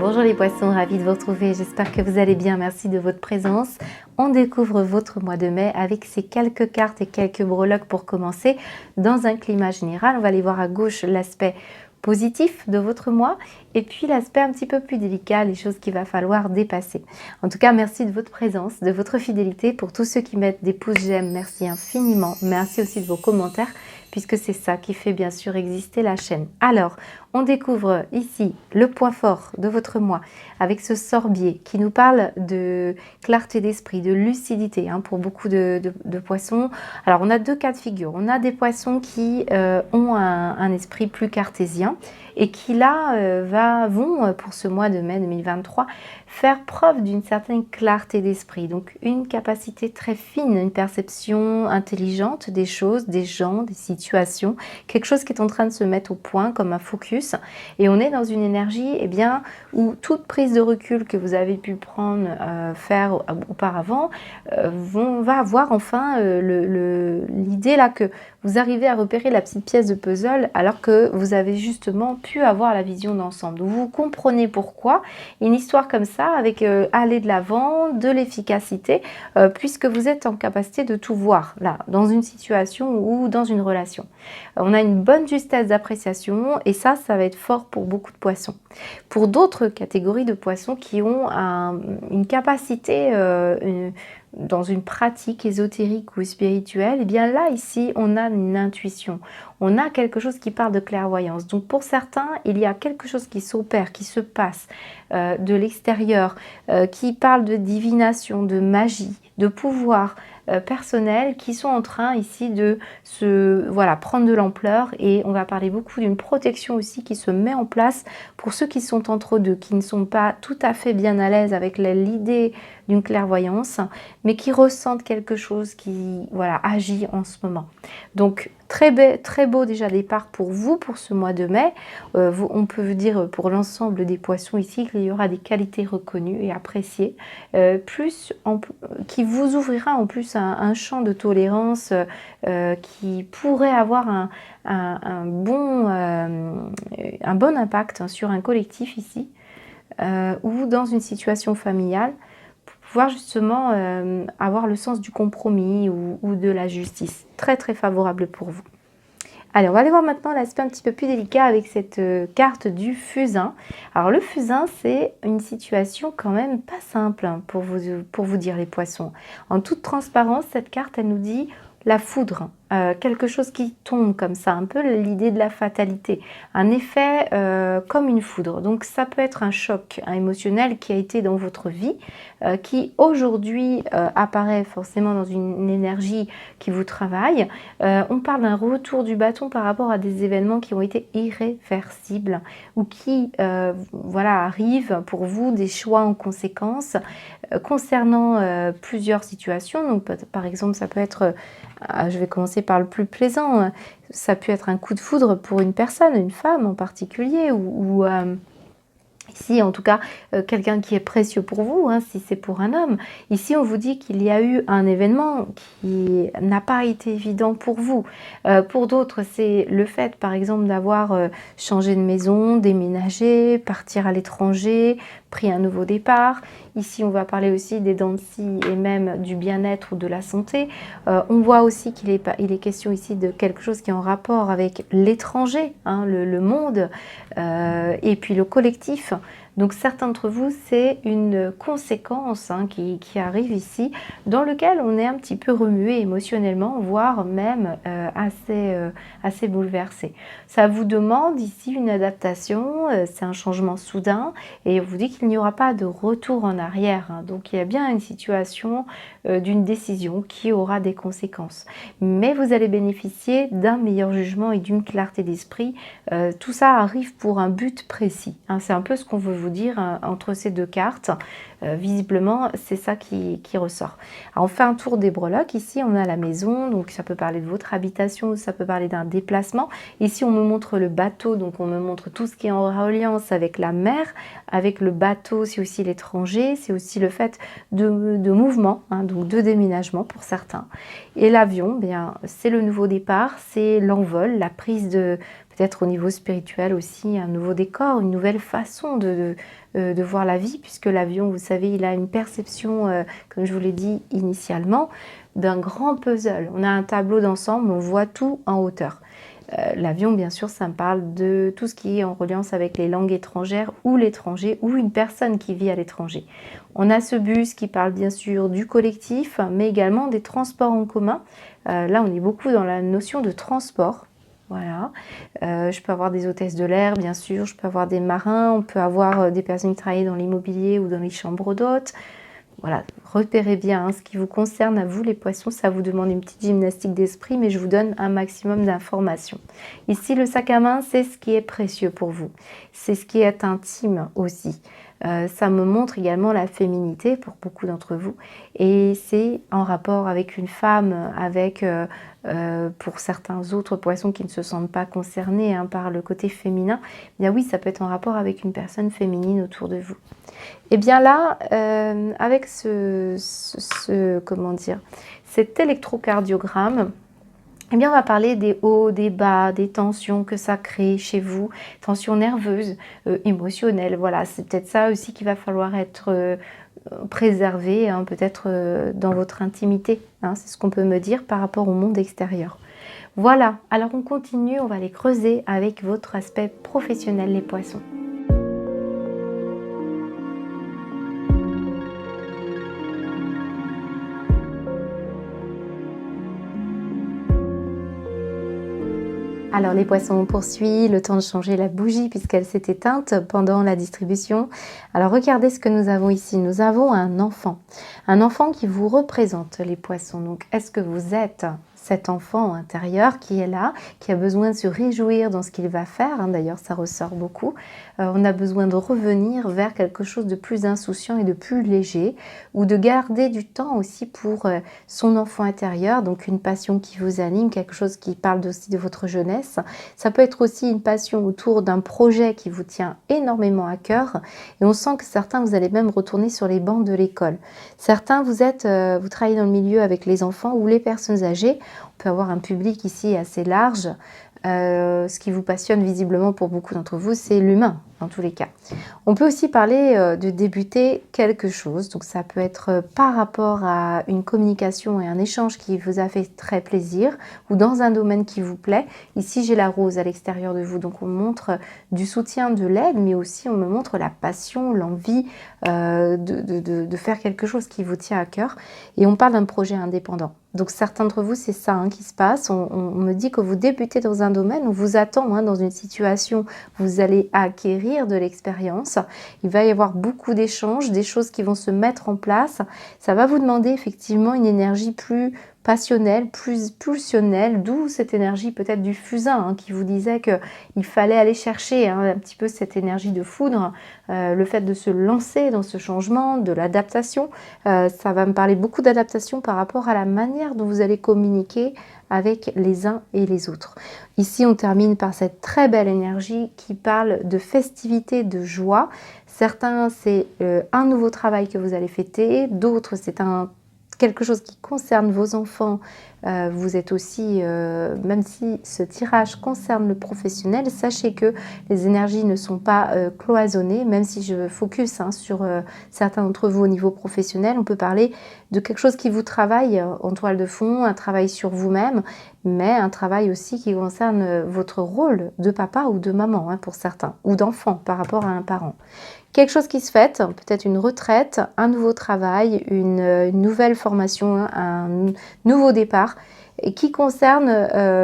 Bonjour les poissons, ravie de vous retrouver, j'espère que vous allez bien, merci de votre présence. On découvre votre mois de mai avec ces quelques cartes et quelques breloques pour commencer dans un climat général. On va aller voir à gauche l'aspect positif de votre mois et puis l'aspect un petit peu plus délicat, les choses qu'il va falloir dépasser. En tout cas, merci de votre présence, de votre fidélité. Pour tous ceux qui mettent des pouces j'aime, merci infiniment. Merci aussi de vos commentaires puisque c'est ça qui fait bien sûr exister la chaîne. Alors, on découvre ici le point fort de votre mois avec ce sorbier qui nous parle de clarté d'esprit, de lucidité pour beaucoup de poissons. Alors, on a deux cas de figure. On a des poissons qui ont un esprit plus cartésien et qui là vont pour ce mois de mai 2023 faire preuve d'une certaine clarté d'esprit, donc une capacité très fine, une perception intelligente des choses, des gens, des situations, quelque chose qui est en train de se mettre au point comme un focus, et on est dans une énergie où toute prise de recul que vous avez pu prendre, faire auparavant, va avoir enfin l'idée là que vous arrivez à repérer la petite pièce de puzzle alors que vous avez justement pu avoir la vision d'ensemble. Vous comprenez pourquoi une histoire comme ça avec aller de l'avant, de l'efficacité, puisque vous êtes en capacité de tout voir là, dans une situation ou dans une relation. On a une bonne justesse d'appréciation et ça va être fort pour beaucoup de poissons. Pour d'autres catégories de poissons qui ont une capacité, dans une pratique ésotérique ou spirituelle, et bien là, ici, on a une intuition. On a quelque chose qui parle de clairvoyance. Donc pour certains, il y a quelque chose qui s'opère, qui se passe de l'extérieur, qui parle de divination, de magie, de pouvoir personnel qui sont en train ici de prendre de l'ampleur, et on va parler beaucoup d'une protection aussi qui se met en place pour ceux qui sont entre deux, qui ne sont pas tout à fait bien à l'aise avec l'idée d'une clairvoyance, mais qui ressentent quelque chose qui agit en ce moment. Donc très beau déjà départ pour vous pour ce mois de mai. On peut dire pour l'ensemble des poissons ici qu'il y aura des qualités reconnues et appréciées, qui vous ouvrira en plus un champ de tolérance qui pourrait avoir un bon impact sur un collectif ici, ou dans une situation familiale, pour pouvoir justement avoir le sens du compromis ou de la justice. Très favorable pour vous. Allez, on va aller voir maintenant l'aspect un petit peu plus délicat avec cette carte du fusain. Alors le fusain, c'est une situation quand même pas simple pour vous dire les poissons. En toute transparence, cette carte, elle nous dit la foudre, quelque chose qui tombe comme ça, un peu l'idée de la fatalité, un effet comme une foudre. Donc ça peut être un choc émotionnel qui a été dans votre vie, qui aujourd'hui apparaît forcément dans une énergie qui vous travaille. On parle d'un retour du bâton par rapport à des événements qui ont été irréversibles ou qui arrivent pour vous, des choix en conséquence concernant plusieurs situations. Donc par exemple, ça peut être, je vais commencer par le plus plaisant, ça peut être un coup de foudre pour une personne, une femme en particulier, ou ici, en tout cas, quelqu'un qui est précieux pour vous, si c'est pour un homme. Ici, on vous dit qu'il y a eu un événement qui n'a pas été évident pour vous. Pour d'autres, c'est le fait, par exemple, d'avoir changé de maison, déménagé, partir à l'étranger, pris un nouveau départ. Ici, on va parler aussi des dents de scie et même du bien-être ou de la santé. On voit aussi qu'il est question ici de quelque chose qui est en rapport avec l'étranger, le monde, et puis le collectif. Donc certains d'entre vous, c'est une conséquence qui arrive ici, dans lequel on est un petit peu remué émotionnellement, voire même assez bouleversé. Ça vous demande ici une adaptation, c'est un changement soudain, et on vous dit qu'il n'y aura pas de retour en arrière. Donc il y a bien une situation d'une décision qui aura des conséquences. Mais vous allez bénéficier d'un meilleur jugement et d'une clarté d'esprit. Tout ça arrive pour un but précis. C'est un peu ce qu'on veut vous dire entre ces deux cartes. Visiblement, c'est ça qui ressort. Alors, on fait un tour des breloques. Ici, on a la maison, donc ça peut parler de votre habitation, ça peut parler d'un déplacement. Ici, on me montre le bateau, donc on me montre tout ce qui est en reliance avec la mer, avec le bateau, c'est aussi l'étranger, c'est aussi le fait de mouvement, donc de déménagement pour certains. Et l'avion, c'est le nouveau départ, c'est l'envol, la prise de peut-être au niveau spirituel aussi, un nouveau décor, une nouvelle façon de voir la vie, puisque l'avion, vous savez, il a une perception, comme je vous l'ai dit initialement, d'un grand puzzle. On a un tableau d'ensemble, on voit tout en hauteur. L'avion, bien sûr, ça me parle de tout ce qui est en reliance avec les langues étrangères ou l'étranger ou une personne qui vit à l'étranger. On a ce bus qui parle bien sûr du collectif, mais également des transports en commun. Là, on est beaucoup dans la notion de transport. Voilà. Je peux avoir des hôtesses de l'air, bien sûr. Je peux avoir des marins. On peut avoir des personnes qui travaillent dans l'immobilier ou dans les chambres d'hôtes. Voilà, repérez bien ce qui vous concerne à vous les poissons, ça vous demande une petite gymnastique d'esprit, mais je vous donne un maximum d'informations. Ici, le sac à main, c'est ce qui est précieux pour vous, c'est ce qui est intime aussi. Ça me montre également la féminité pour beaucoup d'entre vous et c'est en rapport avec une femme, avec pour certains autres poissons qui ne se sentent pas concernés par le côté féminin, eh bien oui, ça peut être en rapport avec une personne féminine autour de vous. Et bien là, avec comment dire, cet électrocardiogramme, eh bien on va parler des hauts, des bas, des tensions que ça crée chez vous, tensions nerveuses, émotionnelles. Voilà, c'est peut-être ça aussi qu'il va falloir être préservé, peut-être dans votre intimité. C'est ce qu'on peut me dire par rapport au monde extérieur. Voilà, alors on continue, on va aller creuser avec votre aspect professionnel, les poissons. Alors les poissons, on poursuit, le temps de changer la bougie puisqu'elle s'est éteinte pendant la distribution. Alors regardez ce que nous avons ici, nous avons un enfant qui vous représente les poissons. Donc est-ce que vous êtes cet enfant intérieur qui est là, qui a besoin de se réjouir dans ce qu'il va faire, d'ailleurs ça ressort beaucoup, on a besoin de revenir vers quelque chose de plus insouciant et de plus léger, ou de garder du temps aussi pour son enfant intérieur, donc une passion qui vous anime, quelque chose qui parle aussi de votre jeunesse. Ça peut être aussi une passion autour d'un projet qui vous tient énormément à cœur, et on sent que certains, vous allez même retourner sur les bancs de l'école. Certains, vous travaillez dans le milieu avec les enfants ou les personnes âgées. On peut avoir un public ici assez large. Ce qui vous passionne visiblement pour beaucoup d'entre vous, c'est l'humain, dans tous les cas. On peut aussi parler de débuter quelque chose. Donc ça peut être par rapport à une communication et un échange qui vous a fait très plaisir ou dans un domaine qui vous plaît. Ici, j'ai la rose à l'extérieur de vous. Donc on montre du soutien, de l'aide, mais aussi on me montre la passion, l'envie de faire quelque chose qui vous tient à cœur. Et on parle d'un projet indépendant. Donc certains d'entre vous, c'est ça qui se passe. On me dit que vous débutez dans un domaine, on vous attend dans une situation, vous allez acquérir de l'expérience. Il va y avoir beaucoup d'échanges, des choses qui vont se mettre en place. Ça va vous demander effectivement une énergie plus passionnelle, plus pulsionnelle, d'où cette énergie peut-être du fusain qui vous disait qu'il fallait aller chercher un petit peu cette énergie de foudre, le fait de se lancer dans ce changement, de l'adaptation. Ça va me parler beaucoup d'adaptation par rapport à la manière dont vous allez communiquer avec les uns et les autres. Ici, on termine par cette très belle énergie qui parle de festivité, de joie. Certains, c'est un nouveau travail que vous allez fêter, d'autres, c'est quelque chose qui concerne vos enfants. Vous êtes aussi, même si ce tirage concerne le professionnel, sachez que les énergies ne sont pas cloisonnées, même si je focus sur certains d'entre vous au niveau professionnel. On peut parler de quelque chose qui vous travaille en toile de fond, un travail sur vous-même, mais un travail aussi qui concerne votre rôle de papa ou de maman pour certains, ou d'enfant par rapport à un parent. Quelque chose qui se fête, peut-être une retraite, un nouveau travail, une nouvelle formation, un nouveau départ, et qui concerne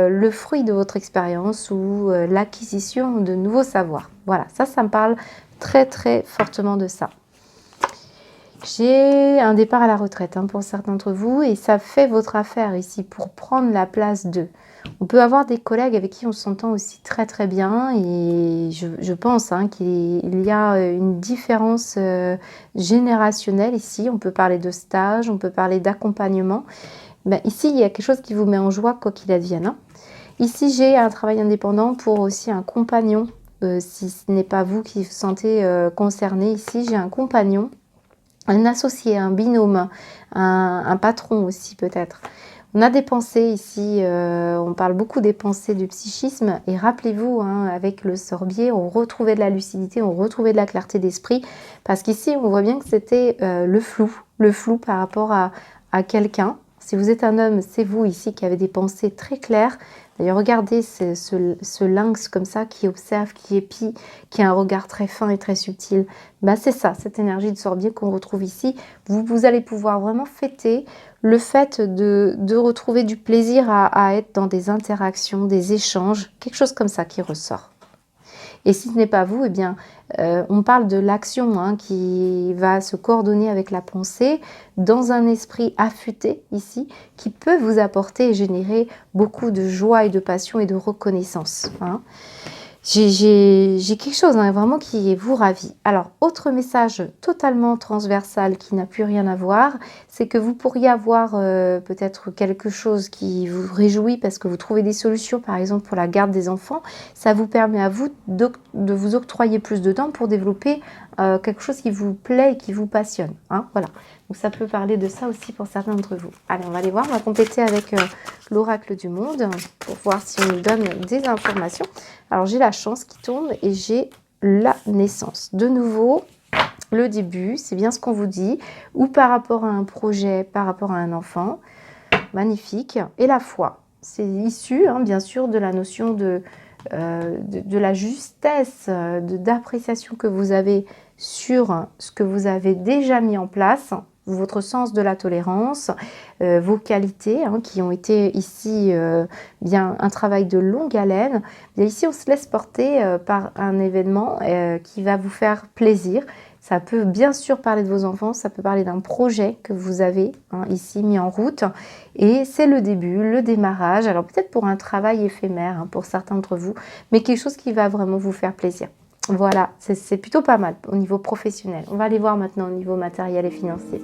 le fruit de votre expérience ou l'acquisition de nouveaux savoirs. Voilà, ça me parle très très fortement de ça. J'ai un départ à la retraite pour certains d'entre vous et ça fait votre affaire ici pour prendre la place d'eux. On peut avoir des collègues avec qui on s'entend aussi très très bien et je pense qu'il y a une différence générationnelle ici. On peut parler de stage, on peut parler d'accompagnement. Ici, il y a quelque chose qui vous met en joie quoi qu'il advienne. Ici, j'ai un travail indépendant pour aussi un compagnon. Si ce n'est pas vous qui vous sentez concerné, ici, j'ai un compagnon, un associé, un binôme, un patron aussi peut-être. On a des pensées ici, on parle beaucoup des pensées du psychisme, et rappelez-vous, hein, avec le sorbier, on retrouvait de la lucidité, on retrouvait de la clarté d'esprit, parce qu'ici, on voit bien que c'était le flou par rapport à quelqu'un. Si vous êtes un homme, c'est vous ici qui avez des pensées très claires. D'ailleurs, regardez ce lynx comme ça qui observe, qui épie, qui a un regard très fin et très subtil. Ben, c'est ça, cette énergie de sorbier qu'on retrouve ici. Vous allez pouvoir vraiment fêter le fait de retrouver du plaisir à être dans des interactions, des échanges, quelque chose comme ça qui ressort. Et si ce n'est pas vous, eh bien, on parle de l'action, hein, qui va se coordonner avec la pensée dans un esprit affûté ici, qui peut vous apporter et générer beaucoup de joie et de passion et de reconnaissance, hein. J'ai quelque chose, hein, vraiment qui vous ravit. Alors, autre message totalement transversal qui n'a plus rien à voir, c'est que vous pourriez avoir peut-être quelque chose qui vous réjouit parce que vous trouvez des solutions, par exemple pour la garde des enfants. Ça vous permet à vous de vous octroyer plus de temps pour développer quelque chose qui vous plaît et qui vous passionne, hein, voilà. Donc ça peut parler de ça aussi pour certains d'entre vous. Allez, on va aller voir, on va compléter avec l'oracle du monde pour voir si on nous donne des informations. Alors j'ai la chance qui tombe et j'ai la naissance. De nouveau, le début, c'est bien ce qu'on vous dit, ou par rapport à un projet, par rapport à un enfant. Magnifique. Et la foi, c'est issu, hein, bien sûr, de la notion de la justesse, d'appréciation que vous avez sur ce que vous avez déjà mis en place, votre sens de la tolérance, vos qualités, hein, qui ont été ici bien un travail de longue haleine. Bien, ici, on se laisse porter par un événement qui va vous faire plaisir. Ça peut bien sûr parler de vos enfants, ça peut parler d'un projet que vous avez, hein, ici mis en route. Et c'est le début, le démarrage. Alors peut-être pour un travail éphémère, hein, pour certains d'entre vous, mais quelque chose qui va vraiment vous faire plaisir. Voilà, c'est plutôt pas mal au niveau professionnel. On va aller voir maintenant au niveau matériel et financier.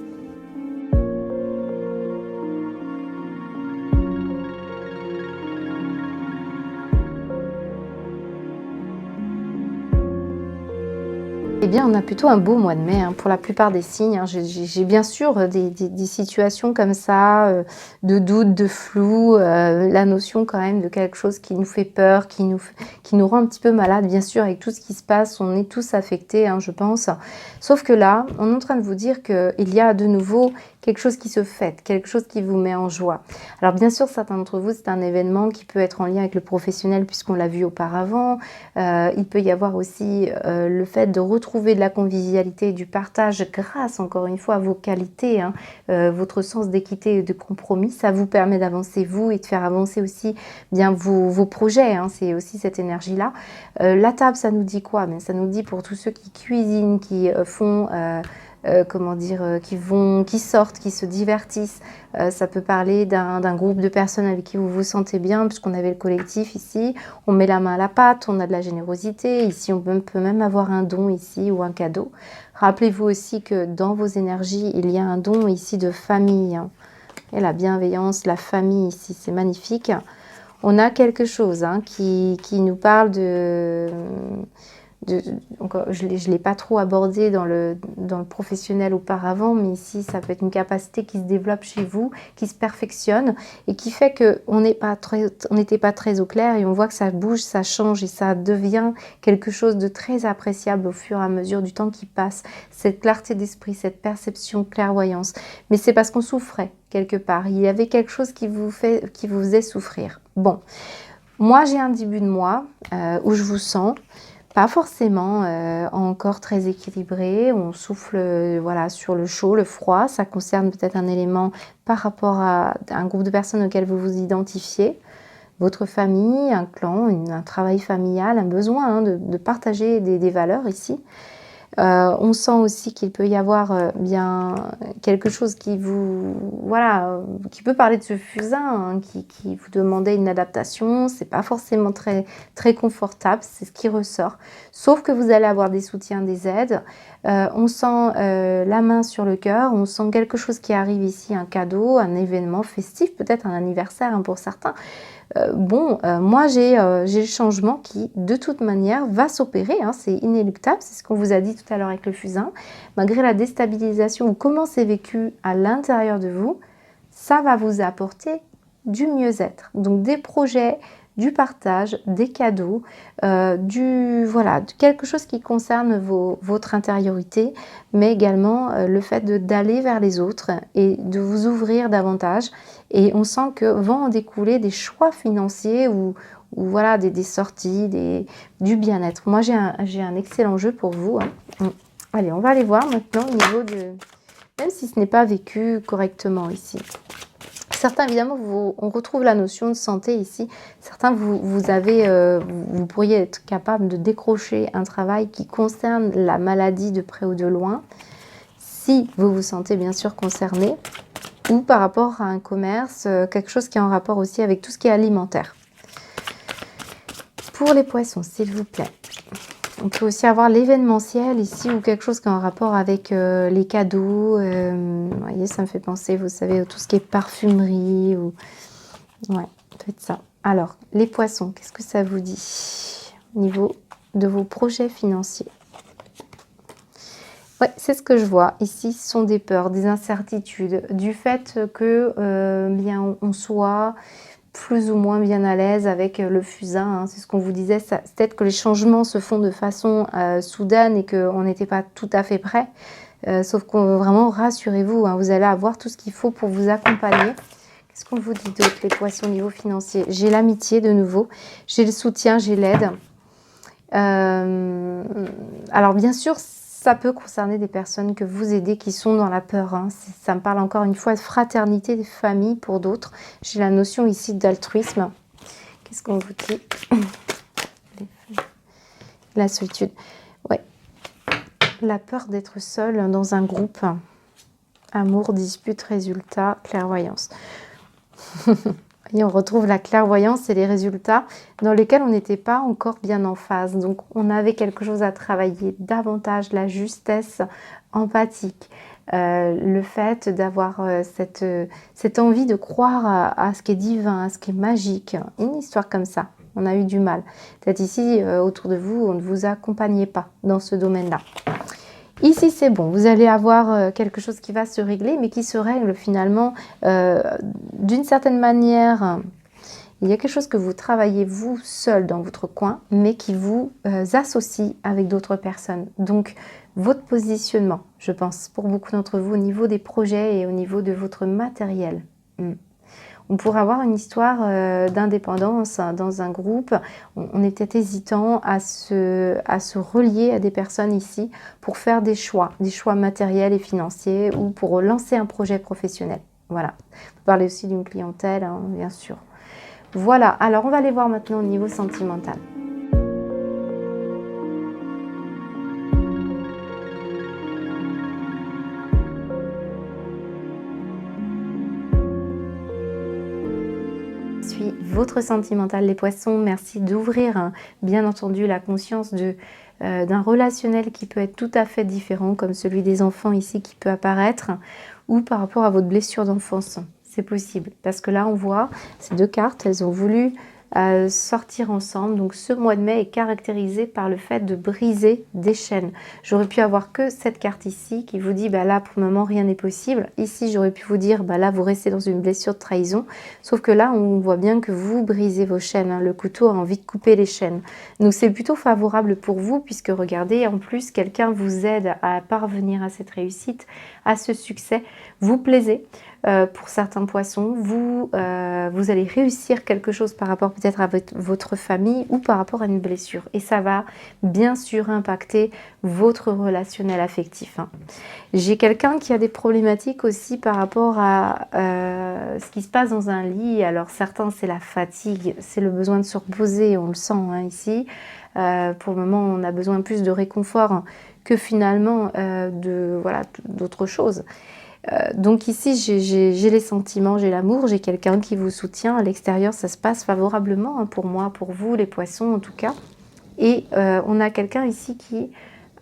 Eh bien, on a plutôt un beau mois de mai, hein, pour la plupart des signes, hein. J'ai bien sûr des situations comme ça, de doute, de flou, la notion quand même de quelque chose qui nous fait peur, qui nous rend un petit peu malade. Bien sûr, avec tout ce qui se passe, on est tous affectés, hein, je pense. Sauf que là, on est en train de vous dire qu'il y a de nouveau quelque chose qui se fête, quelque chose qui vous met en joie. Alors bien sûr, certains d'entre vous, c'est un événement qui peut être en lien avec le professionnel puisqu'on l'a vu auparavant. Il peut y avoir aussi le fait de retrouver de la convivialité et du partage grâce, encore une fois, à vos qualités, hein, votre sens d'équité et de compromis. Ça vous permet d'avancer vous et de faire avancer aussi bien vos projets, hein, c'est aussi cette énergie-là. La table, ça nous dit quoi? Mais ça nous dit pour tous ceux qui cuisinent, qui font... comment dire, qui sortent, qui se divertissent. Ça peut parler d'un groupe de personnes avec qui vous vous sentez bien, puisqu'on avait le collectif ici. On met la main à la pâte, on a de la générosité. Ici, on peut même avoir un don ici ou un cadeau. Rappelez-vous aussi que dans vos énergies, il y a un don ici de famille, hein. Et la bienveillance, la famille ici, c'est magnifique. On a quelque chose, hein, qui nous parle je ne l'ai pas trop abordé dans le professionnel auparavant, mais ici, ça peut être une capacité qui se développe chez vous, qui se perfectionne et qui fait qu'on n'était pas très au clair et on voit que ça bouge, ça change et ça devient quelque chose de très appréciable au fur et à mesure du temps qui passe. Cette clarté d'esprit, cette perception, clairvoyance. Mais c'est parce qu'on souffrait quelque part. Il y avait quelque chose qui vous faisait souffrir. Bon, moi, j'ai un début de mois où je vous sens pas forcément encore très équilibré, on souffle voilà, sur le chaud, le froid, ça concerne peut-être un élément par rapport à un groupe de personnes auxquelles vous vous identifiez, votre famille, un clan, un travail familial, un besoin, hein, de partager des valeurs ici. On sent aussi qu'il peut y avoir bien quelque chose qui vous, voilà, qui peut parler de ce fusain, hein, qui vous demandait une adaptation. C'est pas forcément très, très confortable, c'est ce qui ressort. Sauf que vous allez avoir des soutiens, des aides. On sent la main sur le cœur, on sent quelque chose qui arrive ici, un cadeau, un événement festif, peut-être un anniversaire, hein, pour certains. Moi j'ai le changement qui de toute manière va s'opérer, hein, c'est inéluctable, c'est ce qu'on vous a dit tout à l'heure avec le fusain. Malgré la déstabilisation ou comment c'est vécu à l'intérieur de vous, ça va vous apporter du mieux-être. Donc des projets, du partage, des cadeaux, voilà, quelque chose qui concerne votre intériorité, mais également le fait d'aller vers les autres et de vous ouvrir davantage. Et on sent que vont en découler des choix financiers ou voilà, des sorties, du bien-être. Moi, j'ai un excellent jeu pour vous, hein. Allez, on va aller voir maintenant au niveau de... Même si ce n'est pas vécu correctement ici. Certains, évidemment, on retrouve la notion de santé ici. Certains, vous pourriez être capable de décrocher un travail qui concerne la maladie de près ou de loin, si vous vous sentez bien sûr concerné, ou par rapport à un commerce, quelque chose qui est en rapport aussi avec tout ce qui est alimentaire. Pour les poissons, s'il vous plaît. On peut aussi avoir l'événementiel ici ou quelque chose qui est en rapport avec les cadeaux. Vous voyez, ça me fait penser, vous savez, tout ce qui est parfumerie. Ou... Ouais, peut-être ça. Alors, les poissons, qu'est-ce que ça vous dit au niveau de vos projets financiers? Ouais, c'est ce que je vois. Ici, ce sont des peurs, des incertitudes, du fait que bien on soit plus ou moins bien à l'aise avec le fusain, hein. C'est ce qu'on vous disait, peut-être que les changements se font de façon soudaine et qu'on n'était pas tout à fait prêt. Sauf que vraiment, rassurez-vous, hein, vous allez avoir tout ce qu'il faut pour vous accompagner. Qu'est-ce qu'on vous dit d'autre, les poissons au niveau financier? J'ai l'amitié de nouveau, j'ai le soutien, j'ai l'aide. Alors bien sûr, ça peut concerner des personnes que vous aidez qui sont dans la peur, hein. Ça me parle encore une fois de fraternité des familles pour d'autres. J'ai la notion ici d'altruisme. Qu'est-ce qu'on vous dit? La solitude. Ouais. La peur d'être seul dans un groupe. Amour, dispute, résultat, clairvoyance. Et on retrouve la clairvoyance et les résultats dans lesquels on n'était pas encore bien en phase. Donc, on avait quelque chose à travailler davantage, la justesse empathique, le fait d'avoir cette envie de croire à ce qui est divin, à ce qui est magique. Une histoire comme ça, on a eu du mal. Peut-être ici, autour de vous, on ne vous accompagnait pas dans ce domaine-là. Ici, c'est bon, vous allez avoir quelque chose qui va se régler, mais qui se règle finalement d'une certaine manière. Il y a quelque chose que vous travaillez vous seul dans votre coin, mais qui vous associe avec d'autres personnes. Donc, votre positionnement, je pense, pour beaucoup d'entre vous, au niveau des projets et au niveau de votre matériel. On pourrait avoir une histoire d'indépendance dans un groupe. On était hésitant à se relier à des personnes ici pour faire des choix matériels et financiers ou pour lancer un projet professionnel. Voilà. On peut parler aussi d'une clientèle, hein, bien sûr. Voilà. Alors, on va aller voir maintenant au niveau sentimental. Votre sentimental, les poissons, merci d'ouvrir bien entendu la conscience d'un relationnel qui peut être tout à fait différent, comme celui des enfants ici qui peut apparaître, ou par rapport à votre blessure d'enfance. C'est possible, parce que là on voit ces deux cartes, elles ont voulu sortir ensemble. Donc ce mois de mai est caractérisé par le fait de briser des chaînes. J'aurais pu avoir que cette carte ici qui vous dit bah là pour le moment rien n'est possible. Ici j'aurais pu vous dire bah là vous restez dans une blessure de trahison. Sauf que là on voit bien que vous brisez vos chaînes, hein. Le couteau a envie de couper les chaînes. Donc c'est plutôt favorable pour vous, puisque regardez, en plus quelqu'un vous aide à parvenir à cette réussite, à ce succès. Vous plaisez. Pour certains poissons, vous allez réussir quelque chose par rapport peut-être à votre famille ou par rapport à une blessure. Et ça va bien sûr impacter votre relationnel affectif, hein. J'ai quelqu'un qui a des problématiques aussi par rapport à ce qui se passe dans un lit. Alors certains, c'est la fatigue, c'est le besoin de se reposer, on le sent, hein, ici. Pour le moment, on a besoin plus de réconfort que finalement d'autre chose. Donc ici, j'ai les sentiments, j'ai l'amour, j'ai quelqu'un qui vous soutient. À l'extérieur, ça se passe favorablement, hein, pour moi, pour vous, les poissons en tout cas. Et on a quelqu'un ici qui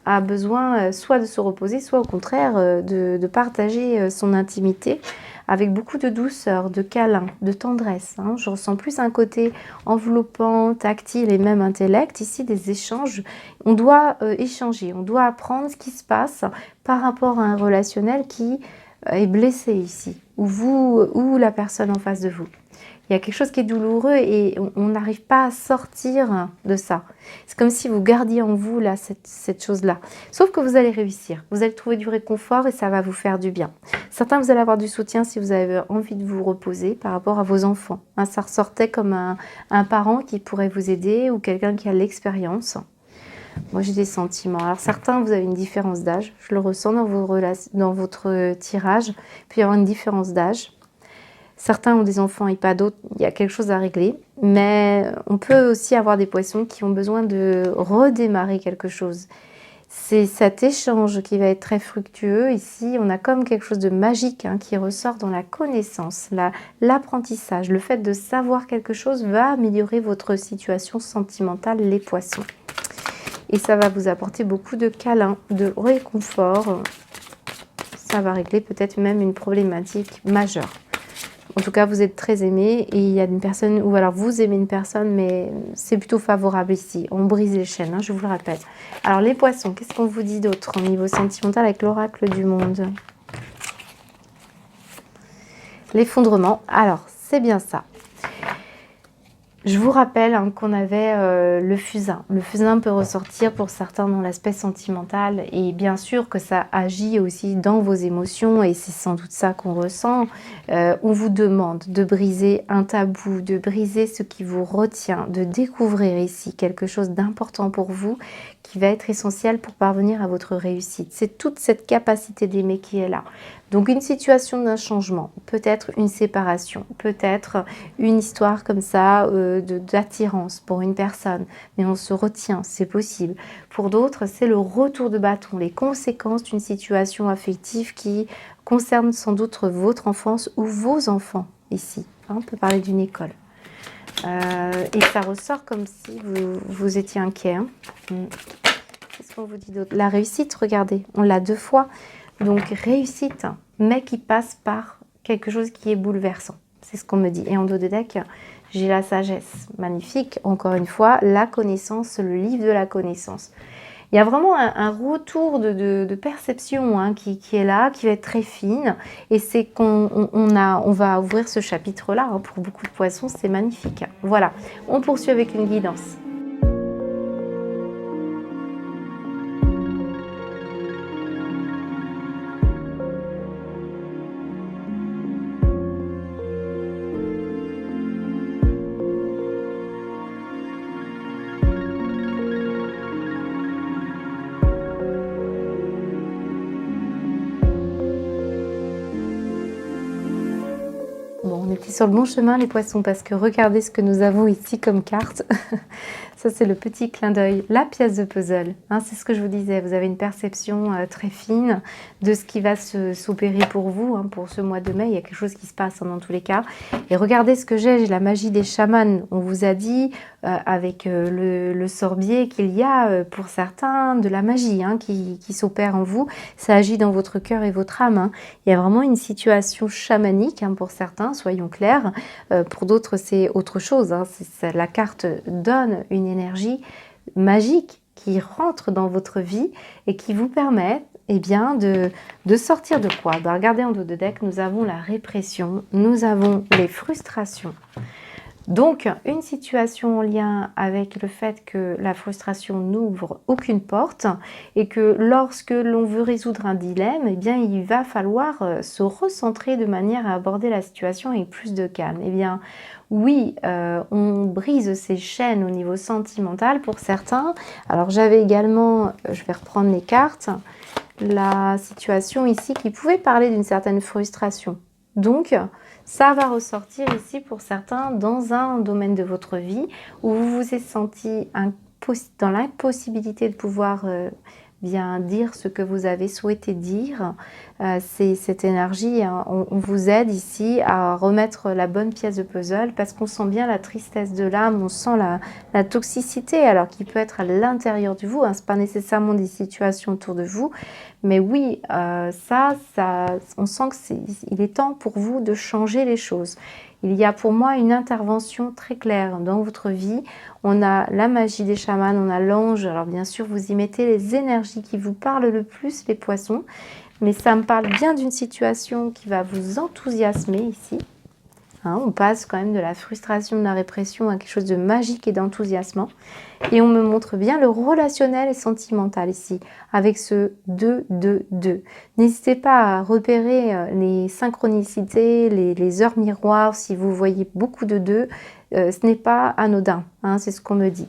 a besoin soit de se reposer, soit au contraire de partager son intimité avec beaucoup de douceur, de câlin, de tendresse, hein. Je ressens plus un côté enveloppant, tactile et même intellect. Ici, des échanges. On doit échanger, on doit apprendre ce qui se passe par rapport à un relationnel qui est blessé ici. ou vous, ou la personne en face de vous. Il y a quelque chose qui est douloureux et on n'arrive pas à sortir de ça. C'est comme si vous gardiez en vous là cette chose-là. Sauf que vous allez réussir. Vous allez trouver du réconfort et ça va vous faire du bien. Certains, vous allez avoir du soutien si vous avez envie de vous reposer par rapport à vos enfants. Hein, ça ressortait comme un parent qui pourrait vous aider ou quelqu'un qui a l'expérience. Moi, j'ai des sentiments. Alors, certains, vous avez une différence d'âge. Je le ressens dans votre tirage. Il peut y avoir une différence d'âge. Certains ont des enfants et pas d'autres, il y a quelque chose à régler. Mais on peut aussi avoir des poissons qui ont besoin de redémarrer quelque chose. C'est cet échange qui va être très fructueux. Ici, on a comme quelque chose de magique qui ressort dans la connaissance, l'apprentissage. Le fait de savoir quelque chose va améliorer votre situation sentimentale, les poissons. Et ça va vous apporter beaucoup de câlins, de réconfort. Ça va régler peut-être même une problématique majeure. En tout cas, vous êtes très aimé et il y a une personne, ou alors vous aimez une personne, mais c'est plutôt favorable ici. On brise les chaînes, je vous le répète. Alors les poissons, qu'est-ce qu'on vous dit d'autre au niveau sentimental avec l'oracle du monde? L'effondrement, alors c'est bien ça. Je vous rappelle qu'on avait le fusain. Le fusain peut ressortir pour certains dans l'aspect sentimental et bien sûr que ça agit aussi dans vos émotions et c'est sans doute ça qu'on ressent. On vous demande de briser un tabou, de briser ce qui vous retient, de découvrir ici quelque chose d'important pour vous qui va être essentiel pour parvenir à votre réussite. C'est toute cette capacité d'aimer qui est là. Donc une situation d'un changement, peut-être une séparation, peut-être une histoire comme ça d'attirance pour une personne, mais on se retient, c'est possible. Pour d'autres, c'est le retour de bâton, les conséquences d'une situation affective qui concerne sans doute votre enfance ou vos enfants ici. On peut parler d'une école. Et ça ressort comme si vous étiez inquiet. Qu'est-ce qu'on vous dit d'autre? La réussite, regardez, on l'a 2 fois. Donc réussite, mais qui passe par quelque chose qui est bouleversant. C'est ce qu'on me dit. Et en dos de deck, j'ai la sagesse. Magnifique. Encore une fois, la connaissance, le livre de la connaissance. Il y a vraiment un retour de perception qui est là, qui va être très fine. Et c'est qu'on va ouvrir ce chapitre-là. Pour beaucoup de poissons, c'est magnifique. Voilà. On poursuit avec une guidance. Bon, on était sur le bon chemin les poissons parce que regardez ce que nous avons ici comme carte. Ça c'est le petit clin d'œil, la pièce de puzzle. C'est ce que je vous disais, vous avez une perception très fine de ce qui va s'opérer pour vous. Pour ce mois de mai, il y a quelque chose qui se passe dans tous les cas. Et regardez ce que j'ai la magie des chamans. On vous a dit avec le sorbier qu'il y a pour certains de la magie qui s'opère en vous. Ça agit dans votre cœur et votre âme. Il y a vraiment une situation chamanique pour certains, soyons clairs. Pour d'autres, c'est autre chose. La carte donne une énergie magique qui rentre dans votre vie et qui vous permet de sortir de quoi? Regardez en dos de deck, nous avons la répression, nous avons les frustrations. Donc, une situation en lien avec le fait que la frustration n'ouvre aucune porte et que lorsque l'on veut résoudre un dilemme, il va falloir se recentrer de manière à aborder la situation avec plus de calme. Oui, on brise ces chaînes au niveau sentimental pour certains. Alors, j'avais également, je vais reprendre les cartes, la situation ici qui pouvait parler d'une certaine frustration. Donc, ça va ressortir ici pour certains dans un domaine de votre vie où vous vous êtes senti dans l'impossibilité de pouvoir dire ce que vous avez souhaité dire. C'est cette énergie, on vous aide ici à remettre la bonne pièce de puzzle parce qu'on sent bien la tristesse de l'âme, on sent la toxicité alors qui peut être à l'intérieur de vous, c'est pas nécessairement des situations autour de vous, mais oui, on sent qu'il est temps pour vous de changer les choses. Il y a pour moi une intervention très claire dans votre vie. On a la magie des chamans, on a l'ange. Alors bien sûr, vous y mettez les énergies qui vous parlent le plus, les poissons. mais ça me parle bien d'une situation qui va vous enthousiasmer ici. Hein, on passe quand même de la frustration, de la répression à quelque chose de magique et d'enthousiasmant. Et on me montre bien le relationnel et sentimental ici, avec ce 2-2-2. N'hésitez pas à repérer les synchronicités, les heures miroirs, si vous voyez beaucoup de 2, ce n'est pas anodin, hein, c'est ce qu'on me dit.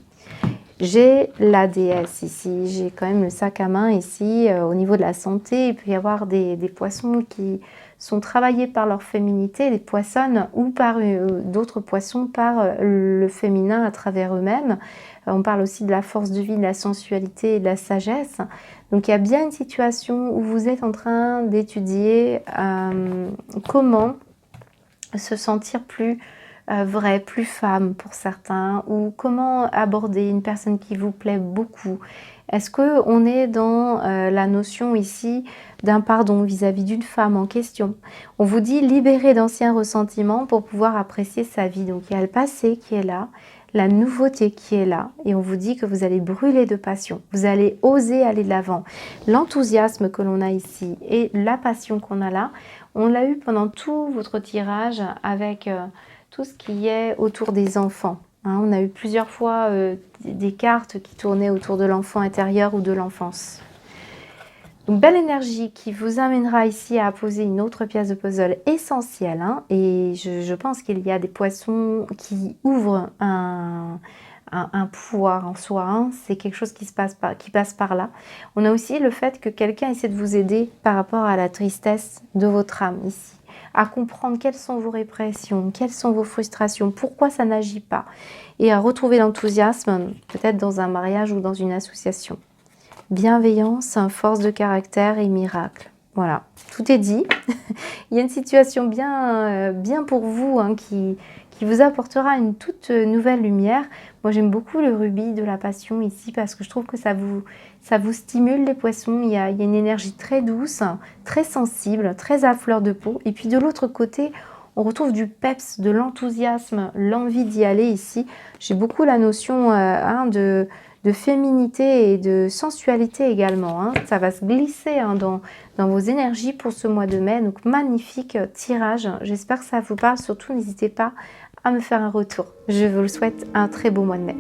J'ai la déesse ici, j'ai quand même le sac à main ici, au niveau de la santé, il peut y avoir des poissons qui sont travaillés par leur féminité, des poissons, ou par d'autres poissons par le féminin à travers eux-mêmes. On parle aussi de la force de vie, de la sensualité et de la sagesse. Donc il y a bien une situation où vous êtes en train d'étudier comment se sentir plus vrai, plus femme pour certains, ou comment aborder une personne qui vous plaît beaucoup. Est-ce qu'on est dans la notion ici d'un pardon vis-à-vis d'une femme en question? On vous dit libérer d'anciens ressentiments pour pouvoir apprécier sa vie. Donc il y a le passé qui est là, la nouveauté qui est là, et on vous dit que vous allez brûler de passion, vous allez oser aller de l'avant. L'enthousiasme que l'on a ici et la passion qu'on a là, on l'a eu pendant tout votre tirage avec tout ce qui est autour des enfants. Hein, on a eu plusieurs fois des cartes qui tournaient autour de l'enfant intérieur ou de l'enfance. Une belle énergie qui vous amènera ici à poser une autre pièce de puzzle essentielle. Hein, et je pense qu'il y a des poissons qui ouvrent un pouvoir en soi. Hein, c'est quelque chose qui passe par là. On a aussi le fait que quelqu'un essaie de vous aider par rapport à la tristesse de votre âme ici, à comprendre quelles sont vos répressions, quelles sont vos frustrations, pourquoi ça n'agit pas, et à retrouver l'enthousiasme, peut-être dans un mariage ou dans une association. Bienveillance, force de caractère et miracle. Voilà, tout est dit. Il y a une situation bien pour vous hein, qui vous apportera une toute nouvelle lumière. Moi, j'aime beaucoup le rubis de la passion ici parce que je trouve que ça vous stimule les poissons. Il y a une énergie très douce, très sensible, très à fleur de peau. Et puis de l'autre côté, on retrouve du peps, de l'enthousiasme, l'envie d'y aller ici. J'ai beaucoup la notion de féminité et de sensualité également. Hein. Ça va se glisser hein, dans vos énergies pour ce mois de mai. Donc magnifique tirage. J'espère que ça vous parle. Surtout, n'hésitez pas à me faire un retour. Je vous souhaite un très beau mois de mai.